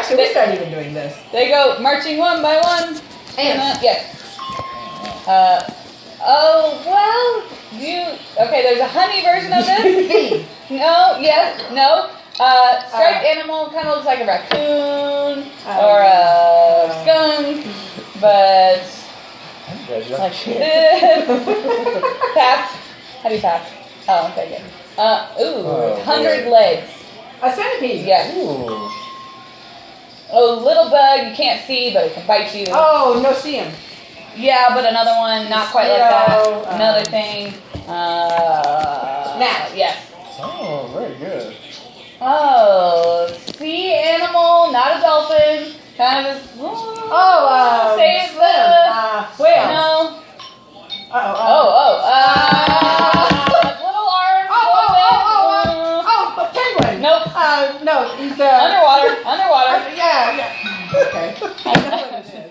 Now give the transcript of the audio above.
should we start even doing this? They go marching one by one. Ants. Yes. Oh, well, okay, there's a honey version of this. Bee. No, yes, no. Striped animal kind of looks like a raccoon or a skunk, but like this. Pass. How do you pass? Oh, okay, good. 100 legs. A centipede. Yes. Ooh. A little bug you can't see, but it can bite you. Oh, no see him. Yeah, but another one, not quite like that. Mosquito, Another thing. Gnat. Yes. Oh, very good. Oh, sea animal, not a dolphin. Kind of a. Say it's slim. Whale. No. Uh-oh. Little arms. Oh, penguin. Nope. No, he's Underwater. Yeah. Okay. I know what it is.